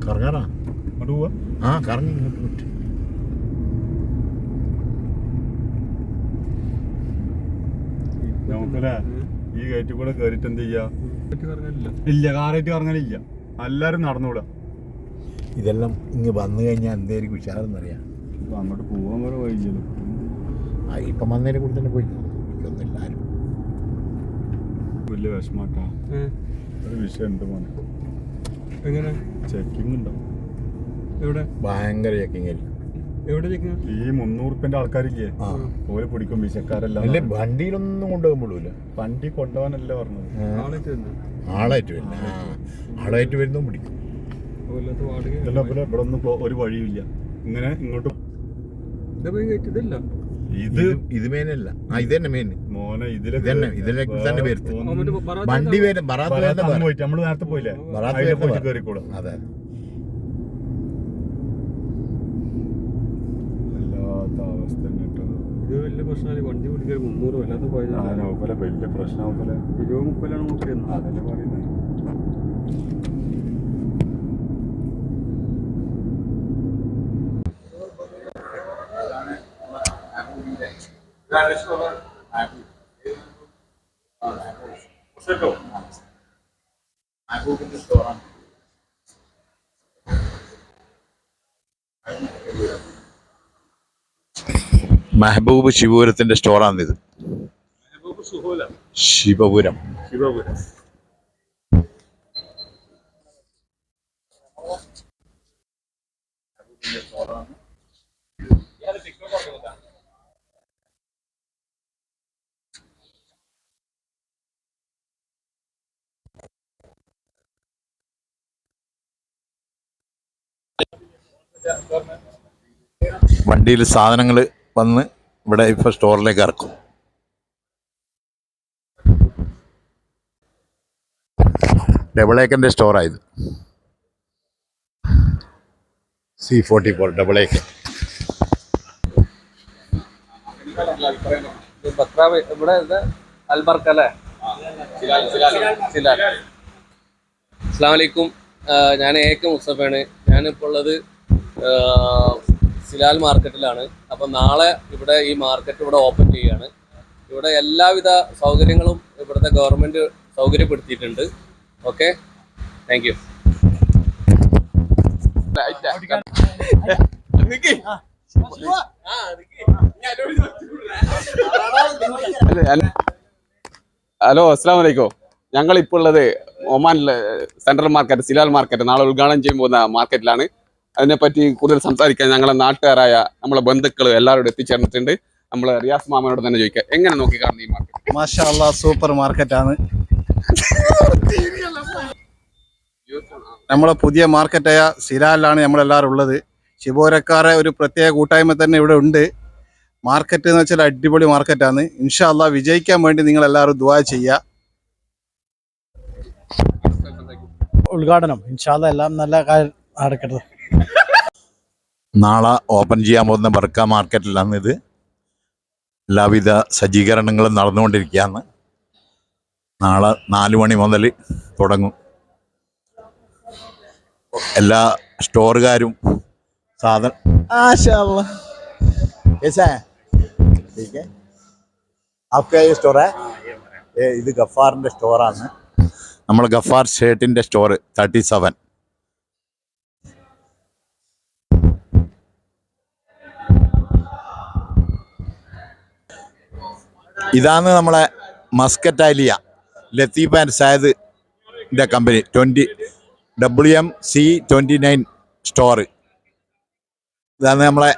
കറങ്ങാറാ ആ കറങ്ങി ഇങ്ങോട്ട് വിട്ട് നമുക്കല്ലേ ഈ കയറ്റി കൂടെ കയറിട്ട് എന്ത് ചെയ്യാ? ഇല്ല, കാറായിട്ട് കറങ്ങാനില്ല, എല്ലാരും നടന്നുകൂടാ. ഇതെല്ലാം ഇങ്ങ് വന്നു കഴിഞ്ഞാൽ എന്തായിരിക്കും വിശാലെന്നറിയാം. അങ്ങോട്ട് പോകാൻ വരെ വൈകിയല്ലോ. ഇപ്പം വന്നതിനെ കൂടി തന്നെ പോയി എല്ലാവരും വലിയ വിഷമാട്ടാ. ഒരു വിഷയം ഉണ്ട് മോനെ. എങ്ങനെ ചെക്കിങ് ഉണ്ടാവും? എവിടെ? ഭയങ്കര ചെക്കിങ് ആയിരിക്കും. എവിടെ ചെക്കിങ്? ഈ 300 ആൾക്കാരില്ലേ, ഓര് പിടിക്കും വിശക്കാരെല്ലാം. അല്ലേ വണ്ടിയിലൊന്നും കൊണ്ടുപോകാൻ വണ്ടി കൊണ്ടുപോകാനല്ല പറഞ്ഞത്. ആളായിട്ട് വരുന്ന ആളായിട്ട് വരുന്നതും പിടിക്കും. ഇവിടെ ഒന്നും ഒരു വഴിയില്ല. ഇങ്ങനെ ഇങ്ങോട്ട് ഇത് മെയിനല്ല. ഇത് തന്നെ മെയിൻ മോനെ. ഇതിലെ തന്നെ വരുത്ത് വണ്ടി വരും. പോയിട്ട് നമ്മള് നേരത്തെ പോയില്ലേ, പോയിട്ട് കയറിക്കോളൂ. അതെ, വല്ലാത്ത അവസ്ഥ കേട്ടോ. ഇത് വലിയ പ്രശ്നമാണ്. വണ്ടി പിടിക്കാൻ 300 വല്ലാത്ത പോയത്. വലിയ പ്രശ്നം 20-30 നോക്കിയിരുന്നു. അതല്ലേ പറയുന്നത്. മെഹബൂബ് ശിവപുരത്തിന്റെ സ്റ്റോറാണിത്. ശിവപുരം. വണ്ടിയിൽ സാധനങ്ങൾ വന്ന് ഇവിടെ ഇപ്പോൾ സ്റ്റോറിലേക്ക് ഇറക്കും. ഡബിൾ-ഏക്കൻ്റെ സ്റ്റോറായത്. C44 ഡബിൾ-ഏക്കൻ. അസ്സലാമലൈക്കും. ഞാൻ AK മുസ്തഫയാണ്. ഞാനിപ്പോൾ ഉള്ളത് സിലാൽ മാർക്കറ്റിലാണ്. അപ്പം നാളെ ഇവിടെ ഈ മാർക്കറ്റ് ഇവിടെ ഓപ്പൺ ചെയ്യുകയാണ്. ഇവിടെ എല്ലാവിധ സൗകര്യങ്ങളും ഇവിടുത്തെ ഗവൺമെൻറ് സൗകര്യപ്പെടുത്തിയിട്ടുണ്ട്. Okay, thank you. ഹലോ, അസ്സലാമു അലൈക്കും. ഞങ്ങളിപ്പോൾ ഉള്ളത് ഒമാനിലെ സെൻട്രൽ മാർക്കറ്റ്, സിലാൽ മാർക്കറ്റ് നാളെ ഉദ്ഘാടനം ചെയ്യാൻ പോകുന്ന മാർക്കറ്റിലാണ്. അതിനെപ്പറ്റി കൂടുതൽ സംസാരിക്കാൻ ഞങ്ങളെ നാട്ടുകാരായ നമ്മളെ ബന്ധുക്കൾ എല്ലാവരോടും എത്തിച്ചേർന്നിട്ടുണ്ട്. നമ്മളെ റിയാസ് മാമനോട് തന്നെ ചോദിക്കാം, എങ്ങനെ നോക്കി കാണുന്നു ഈ മാർക്കറ്റ്? മാഷാ അല്ലാ, സൂപ്പർ മാർക്കറ്റാണ്. നമ്മളെ പുതിയ മാർക്കറ്റായ സിലാലിലാണ് നമ്മളെല്ലാവരും ഉള്ളത്. ശിവപുരക്കാരെ ഒരു പ്രത്യേക കൂട്ടായ്മ തന്നെ ഇവിടെ ഉണ്ട്. മാർക്കറ്റ് എന്ന് വെച്ചാൽ അടിപൊളി മാർക്കറ്റാണ്. ഇൻഷാ അല്ലാ വിജയിക്കാൻ വേണ്ടി നിങ്ങൾ എല്ലാവരും ദുആ ചെയ്യുക. ഉദ്ഘാടനം ഇൻഷാ അല്ലാ എല്ലാം നല്ല കാര്യം നടക്കട്ടെ. നാളെ ഓപ്പൺ ചെയ്യാൻ പോകുന്ന ബർക്ക മാർക്കറ്റിലാണ് ഇത്. എല്ലാവിധ സജ്ജീകരണങ്ങളും നടന്നുകൊണ്ടിരിക്കുകയാണ്. നാളെ 4 മണി മുതൽ തുടങ്ങും. എല്ലാ സ്റ്റോറുകാരും സാധനം ഇത് ഗഫാറിൻ്റെ സ്റ്റോറാണ്. നമ്മൾ ഗഫാർ ഷർട്ടിൻ്റെ സ്റ്റോർ 37. ഇതാണ് നമ്മളെ മസ്കറ്റ് ആലിയ ലത്തീഫ് ആൻഡ് സായദിൻ്റെ കമ്പനി WMC29 സ്റ്റോർ. ഇതാണ് നമ്മളെ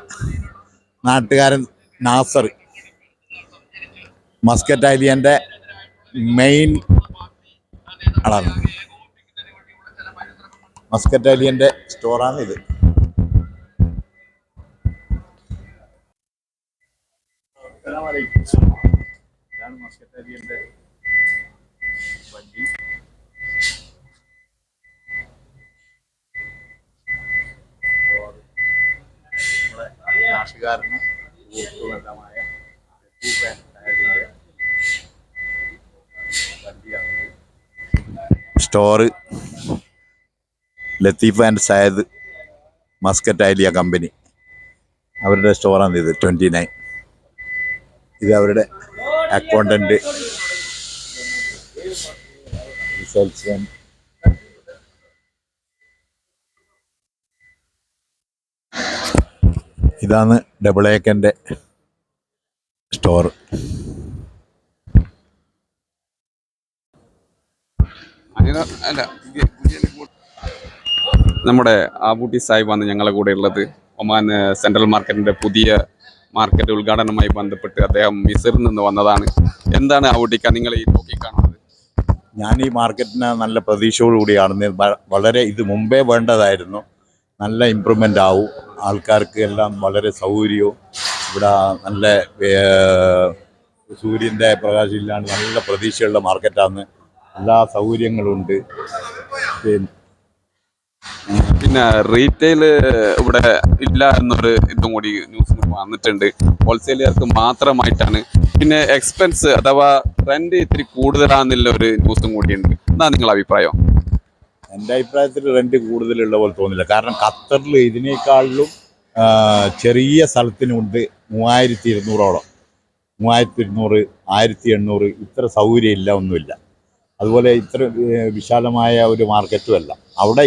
നാട്ടുകാരൻ നാസർ, മസ്കറ്റ് ആലിയൻ്റെ മെയിൻ ആളാണ്. മസ്കറ്റ് ആലിയൻ്റെ സ്റ്റോറാണ് ഇത്. മസ്കറ്റ് ആലിയൻ്റെ വണ്ടി. നമ്മുടെ നാട്ടുകാരന് ഊർജ്ജവലമായ store Latheef and Sayed Muscat ഐലിയ കമ്പനി, അവരുടെ സ്റ്റോറാണ് ഇത്. 29. ഇത് അവരുടെ അക്കൗണ്ടന്റ്, സെയിൽസ്മാൻ. ഇതാണ് ഡബിൾ ഏക്കൻ്റെ സ്റ്റോർ. അല്ല നമ്മുടെ ആബൂട്ടി സാഹിബാണ് ഞങ്ങളെ കൂടെ ഉള്ളത്. ഒമാൻ സെൻട്രൽ മാർക്കറ്റിന്റെ പുതിയ മാർക്കറ്റ് ഉദ്ഘാടനവുമായി ബന്ധപ്പെട്ട് അദ്ദേഹം മിസറിൽ നിന്ന് വന്നതാണ്. എന്താണ് ആബൂട്ടിക്ക നിങ്ങൾ ഈ നോക്കിക്കാണുന്നത്? ഞാൻ ഈ മാർക്കറ്റിനെ നല്ല പ്രതീക്ഷയോടുകൂടി കാണുന്നത്. വളരെ ഇത് മുമ്പേ വേണ്ടതായിരുന്നു. നല്ല ഇമ്പ്രൂവ്മെൻ്റ് ആവും. ആൾക്കാർക്ക് എല്ലാം വളരെ സൗകര്യവും ഇവിടെ നല്ല സൂര്യൻ്റെ പ്രകാശം ഇല്ലാണ്ട് നല്ല പ്രതീക്ഷയുള്ള മാർക്കറ്റാണ്. എല്ലാ സൗകര്യങ്ങളുണ്ട്. പിന്നെ റീറ്റെയിൽ ഇവിടെ ഇല്ല എന്നൊരു ഇതും കൂടി ന്യൂസ് വന്നിട്ടുണ്ട്. ഹോൾസെയിലുകാർക്ക് മാത്രമായിട്ടാണ്. പിന്നെ എക്സ്പെൻസ് അഥവാ റെന്റ് ഇത്തിരി കൂടുതലാണെന്നുള്ള ഒരു ന്യൂസും കൂടിയുണ്ട്. എന്താ നിങ്ങളുടെ അഭിപ്രായം? എൻ്റെ അഭിപ്രായത്തിൽ റെൻറ്റ് കൂടുതലുള്ള പോലെ തോന്നില്ല. കാരണം ഖത്തറിൽ ഇതിനേക്കാളിലും ചെറിയ സ്ഥലത്തിനുണ്ട് 3200ഓളം. 3200, 1800 ഇത്ര സൗകര്യമില്ല, ഒന്നുമില്ല. അതുപോലെ ഇത്ര വിശാലമായ ഒരു മാർക്കറ്റുമല്ല. അവിടെ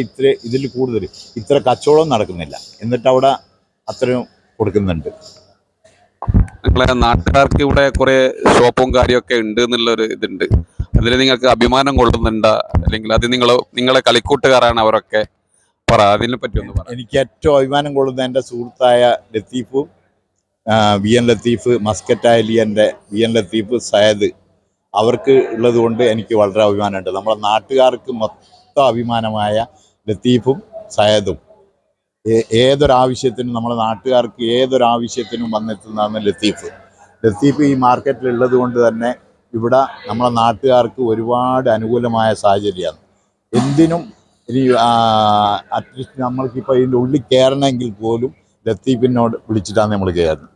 ഇതിൽ കൂടുതൽ ഇത്ര കച്ചവടം നടക്കുന്നില്ല. എന്നിട്ട് അവിടെ അത്രയും കൊടുക്കുന്നുണ്ട്. നിങ്ങളെ നാട്ടുകാർക്ക് ഇവിടെ കുറെ ഷോപ്പും കാര്യമൊക്കെ ഉണ്ട് എന്നുള്ളൊരു ഇതുണ്ട്. അതിൽ നിങ്ങൾക്ക് അഭിമാനം കൊള്ളുന്നുണ്ടോ? അല്ലെങ്കിൽ അത് നിങ്ങളെ കളിക്കൂട്ടുകാരാണ് അവരൊക്കെ? പറ, അതിനെ പറ്റി ഒന്ന് പറ. എനിക്ക് ഏറ്റവും അഭിമാനം കൊള്ളുന്ന എൻ്റെ സുഹൃത്തായ ലത്തീഫും, VN ലത്തീഫ്, മസ്കറ്റ് ഐലിയൻ്റെ VN ലത്തീഫ്, സയദ്, അവർക്ക് ഉള്ളത് കൊണ്ട് എനിക്ക് വളരെ അഭിമാനമുണ്ട്. നമ്മുടെ നാട്ടുകാർക്ക് മൊത്തം അഭിമാനമായ ലത്തീഫും സയദും ഏതൊരാവശ്യത്തിനും, നമ്മുടെ നാട്ടുകാർക്ക് ഏതൊരാവശ്യത്തിനും വന്നെത്തുന്നതാണ് ലത്തീഫ്. ലത്തീഫ് ഈ മാർക്കറ്റിലുള്ളത് കൊണ്ട് തന്നെ ഇവിടെ നമ്മളെ നാട്ടുകാർക്ക് ഒരുപാട് അനുകൂലമായ സാഹചര്യമാണ്. എന്തിനും ഇനി അറ്റ്ലീസ്റ്റ് നമ്മൾക്കിപ്പോൾ ഇതിൻ്റെ ഉള്ളിൽ കയറണമെങ്കിൽ പോലും ലത്തീഫിനോട് വിളിച്ചിട്ടാണ് നമ്മൾ കയറുന്നത്.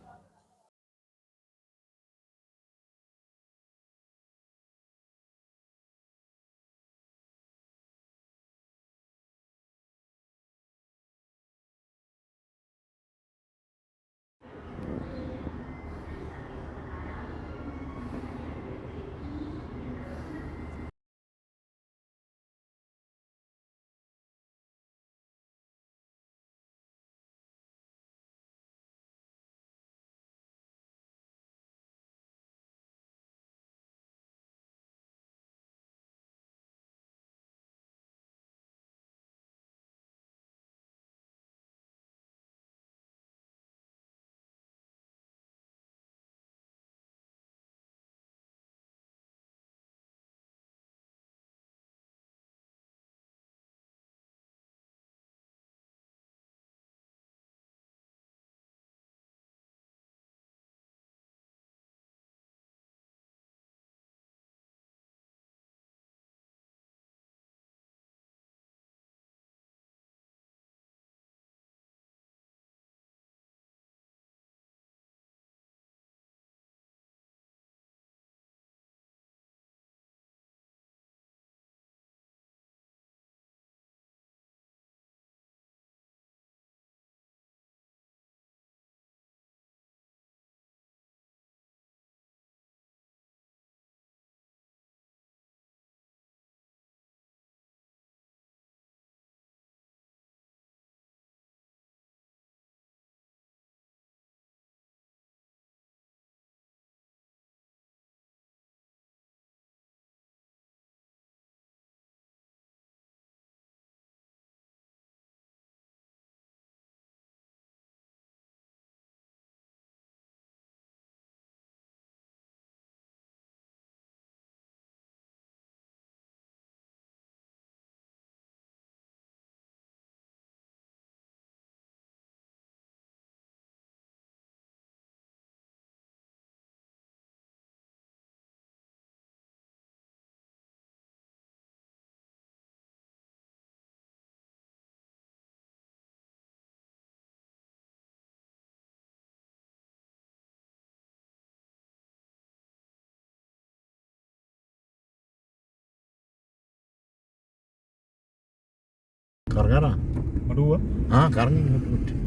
കറങ്ങാറാ അങ്ങോട്ട് പോവാ ആ കറങ്ങി ഇങ്ങോട്ട് പറ്റും.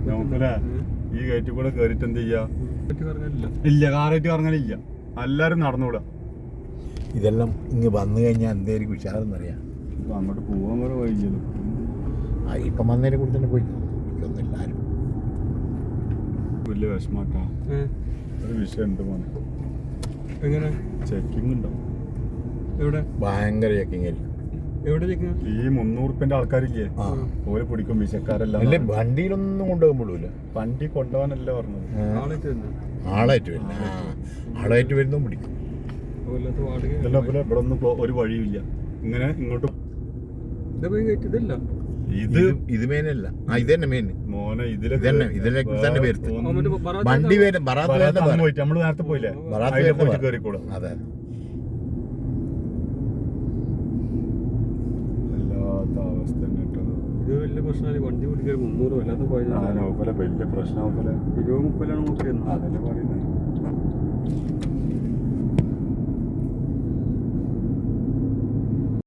നമുക്കല്ലേ ഈ ഗേറ്റിൽ കൂടെ കയറിയിട്ട് എന്ത് ചെയ്യാ? കറങ്ങാനില്ല. ഇല്ല, കാറായിട്ട് കറങ്ങാനില്ല. എല്ലാരും നടന്നുകൂടാ. ഇതെല്ലാം ഇങ്ങ് വന്നു കഴിഞ്ഞാൽ എന്തായിരിക്കും ഉഷാറെന്നറിയാം. അങ്ങോട്ട് പോവാൻ വേറെ വഴിയില്ലല്ലോ. ആ ഇപ്പം വന്നതിനെ കൂടി തന്നെ പോയി എല്ലാവരും വലിയ വിഷമാട്ടാ. ഒരു വിഷയം ഉണ്ട് മോനെ. എങ്ങനെ? ചെക്കിങ് ഉണ്ടാവും. എവിടെ ഭയങ്കര ചെക്കിങ് ആയിരിക്കും. എവിടെ ചെക്കിങ്? ഈ 300 ആൾക്കാരില്ലേ, ആ ഓര് പിടിക്കും വിശക്കാരെല്ലാം. അല്ലേ വണ്ടിയിലൊന്നും കൊണ്ടുപോകുമ്പോഴൂല. വണ്ടി കൊണ്ടുപോകാനല്ല പറഞ്ഞത്. ആളായിട്ട് തന്നെ ആളായിട്ട് വരുന്ന ആളായിട്ട് വരുന്നതും പിടിക്കും. കൊല്ലത്ത് വാടക ഇതെല്ലാം പോലെ ഇവിടെ ഒന്നും ഒരു വഴിയില്ല. ഇങ്ങനെ ഇങ്ങോട്ട് ഇതല്ല. ഇത് ഇത് മെയിനല്ല. ആ ഇത് തന്നെ മെയിൻ മോനെ ഇതിലെ തന്നെ പേരുത്ത് വണ്ടി വരും ബറാത്ത് പോയിട്ട് നമ്മള് നേരത്തെ പോയില്ലേ, ബറാത്ത് അതിലെ പോയിട്ട് വരുന്ന കയറിക്കൂടാ. അതെ വല്ലാത്ത അവസ്ഥ തന്നെ കേട്ടോ. ഇത് വലിയ പ്രശ്നമാണ്. വണ്ടി പിടിക്കാൻ 300 വല്ലാത്ത പോയത്. വലിയ പ്രശ്നം 20-30 നോക്കിയിരുന്നു. അതല്ലേ പറയുന്നത്.